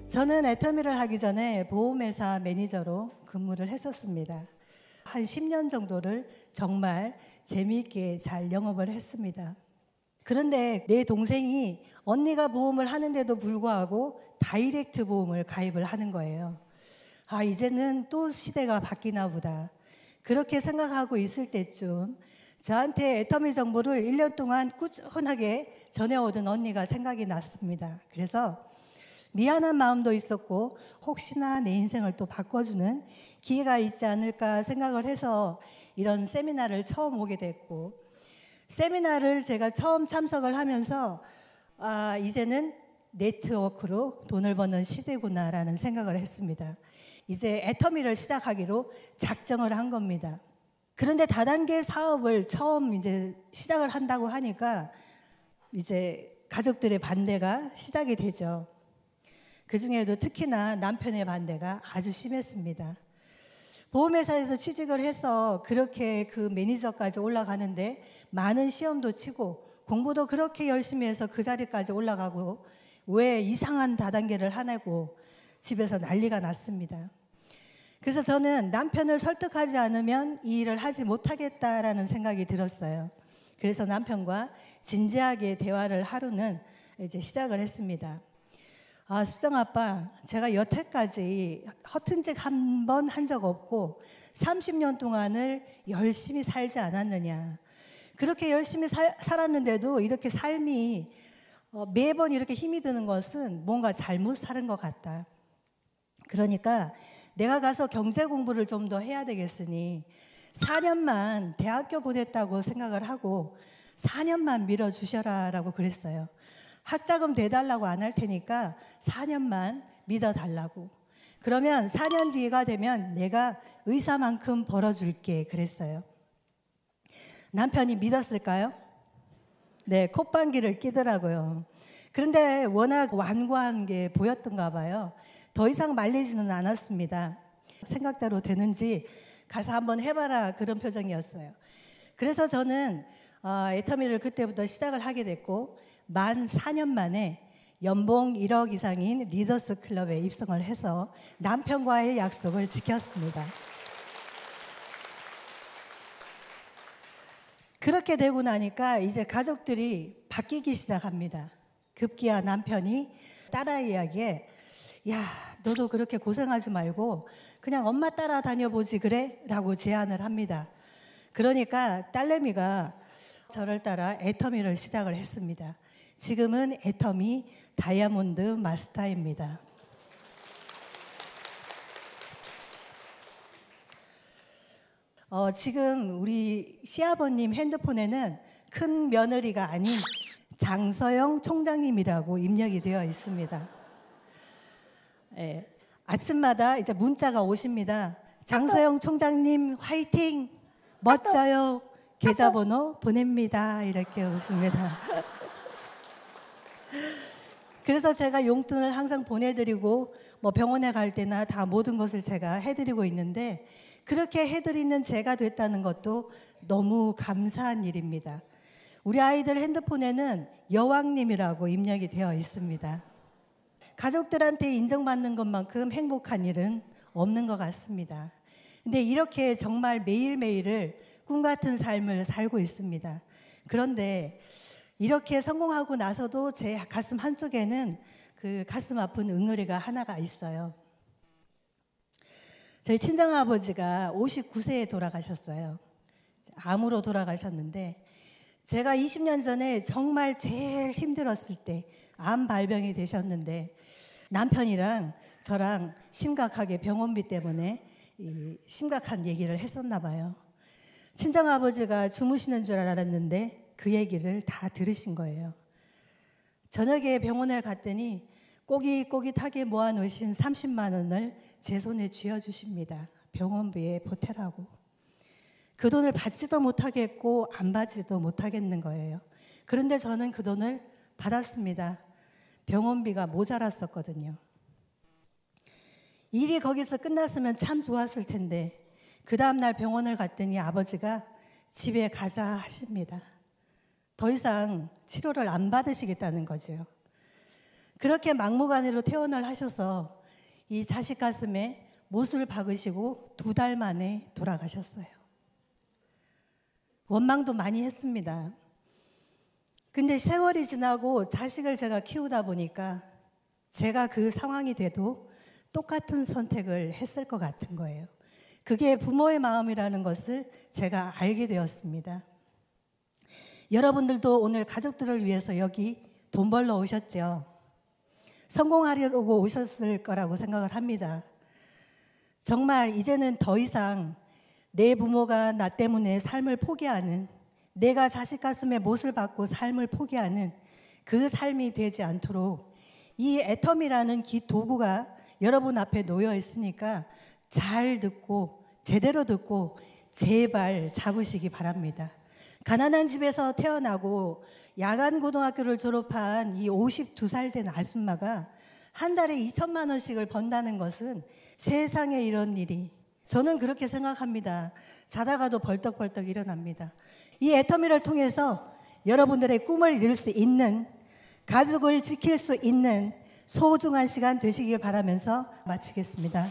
저는 애터미를 하기 전에 보험회사 매니저로 근무를 했었습니다. 한 10년 정도를 정말 재미있게 잘 영업을 했습니다. 그런데 내 동생이 언니가 보험을 하는데도 불구하고 다이렉트 보험을 가입을 하는 거예요. 아, 이제는 또 시대가 바뀌나 보다. 그렇게 생각하고 있을 때쯤 저한테 애터미 정보를 1년 동안 꾸준하게 전해오던 언니가 생각이 났습니다. 그래서 미안한 마음도 있었고 혹시나 내 인생을 또 바꿔주는 기회가 있지 않을까 생각을 해서 이런 세미나를 처음 오게 됐고, 세미나를 제가 처음 참석을 하면서 이제는 네트워크로 돈을 버는 시대구나라는 생각을 했습니다. 이제 애터미를 시작하기로 작정을 한 겁니다. 그런데 다단계 사업을 처음 이제 시작을 한다고 하니까 이제 가족들의 반대가 시작이 되죠. 그 중에도 특히나 남편의 반대가 아주 심했습니다. 보험회사에서 취직을 해서 그렇게 그 매니저까지 올라가는데 많은 시험도 치고 공부도 그렇게 열심히 해서 그 자리까지 올라가고 왜 이상한 다단계를 하냐고 집에서 난리가 났습니다. 그래서 저는 남편을 설득하지 않으면 이 일을 하지 못하겠다라는 생각이 들었어요. 그래서 남편과 진지하게 대화를 하루는 이제 시작을 했습니다. 수정 아빠, 제가 여태까지 허튼 짓 한 번 한 적 없고 30년 동안을 열심히 살지 않았느냐. 그렇게 열심히 살았는데도 이렇게 삶이 매번 이렇게 힘이 드는 것은 뭔가 잘못 사는 것 같다. 그러니까 내가 가서 경제 공부를 좀 더 해야 되겠으니 4년만 대학교 보냈다고 생각을 하고 4년만 밀어주셔라 라고 그랬어요. 학자금 대달라고 안 할 테니까 4년만 믿어달라고. 그러면 4년 뒤가 되면 내가 의사만큼 벌어줄게 그랬어요. 남편이 믿었을까요? 네, 콧방귀를 끼더라고요. 그런데 워낙 완고한 게 보였던가 봐요. 더 이상 말리지는 않았습니다. 생각대로 되는지 가서 한번 해봐라 그런 표정이었어요. 그래서 저는 애터미를 그때부터 시작을 하게 됐고 만 4년 만에 연봉 1억 이상인 리더스 클럽에 입성을 해서 남편과의 약속을 지켰습니다. 그렇게 되고 나니까 이제 가족들이 바뀌기 시작합니다. 급기야 남편이 딸아이 이야기에 야, 너도 그렇게 고생하지 말고 그냥 엄마 따라 다녀보지 그래? 라고 제안을 합니다. 그러니까 딸내미가 저를 따라 애터미를 시작을 했습니다. 지금은 애터미 다이아몬드 마스터입니다. 지금 우리 시아버님 핸드폰에는 큰 며느리가 아닌 장서영 총장님이라고 입력이 되어 있습니다. 아침마다 이제 문자가 오십니다. 장서영 총장님 화이팅! 멋져요! 계좌번호 보냅니다. 이렇게 오십니다. 그래서 제가 용돈을 항상 보내드리고 뭐 병원에 갈 때나 다 모든 것을 제가 해드리고 있는데 그렇게 해드리는 제가 됐다는 것도 너무 감사한 일입니다. 우리 아이들 핸드폰에는 여왕님이라고 입력이 되어 있습니다. 가족들한테 인정받는 것만큼 행복한 일은 없는 것 같습니다. 근데 이렇게 정말 매일매일을 꿈같은 삶을 살고 있습니다. 그런데 이렇게 성공하고 나서도 제 가슴 한쪽에는 그 가슴 아픈 응어리가 하나가 있어요. 저희 친정아버지가 59세에 돌아가셨어요. 암으로 돌아가셨는데 제가 20년 전에 정말 제일 힘들었을 때 암 발병이 되셨는데 남편이랑 저랑 심각하게 병원비 때문에 심각한 얘기를 했었나 봐요. 친정아버지가 주무시는 줄 알았는데 그 얘기를 다 들으신 거예요. 저녁에 병원에 갔더니 꼬깃꼬깃하게 모아놓으신 30만 원을 제 손에 쥐어주십니다. 병원비에 보태라고. 그 돈을 받지도 못하겠고 안 받지도 못하겠는 거예요. 그런데 저는 그 돈을 받았습니다. 병원비가 모자랐었거든요. 일이 거기서 끝났으면 참 좋았을 텐데 그 다음날 병원을 갔더니 아버지가 집에 가자 하십니다. 더 이상 치료를 안 받으시겠다는 거죠. 그렇게 막무가내로 퇴원을 하셔서 이 자식 가슴에 못을 박으시고 2달 만에 돌아가셨어요. 원망도 많이 했습니다. 근데 세월이 지나고 자식을 제가 키우다 보니까 제가 그 상황이 돼도 똑같은 선택을 했을 것 같은 거예요. 그게 부모의 마음이라는 것을 제가 알게 되었습니다. 여러분들도 오늘 가족들을 위해서 여기 돈 벌러 오셨죠? 성공하려고 오셨을 거라고 생각을 합니다. 정말 이제는 더 이상 내 부모가 나 때문에 삶을 포기하는, 내가 자식 가슴에 못을 박고 삶을 포기하는 그 삶이 되지 않도록 이 애텀이라는 도구가 여러분 앞에 놓여 있으니까 잘 듣고 제대로 듣고 제발 잡으시기 바랍니다. 가난한 집에서 태어나고 야간 고등학교를 졸업한 이 52살 된 아줌마가 한 달에 2천만 원씩을 번다는 것은 세상에 이런 일이, 저는 그렇게 생각합니다. 자다가도 벌떡벌떡 일어납니다. 이 애터미를 통해서 여러분들의 꿈을 이룰 수 있는, 가족을 지킬 수 있는 소중한 시간 되시길 바라면서 마치겠습니다.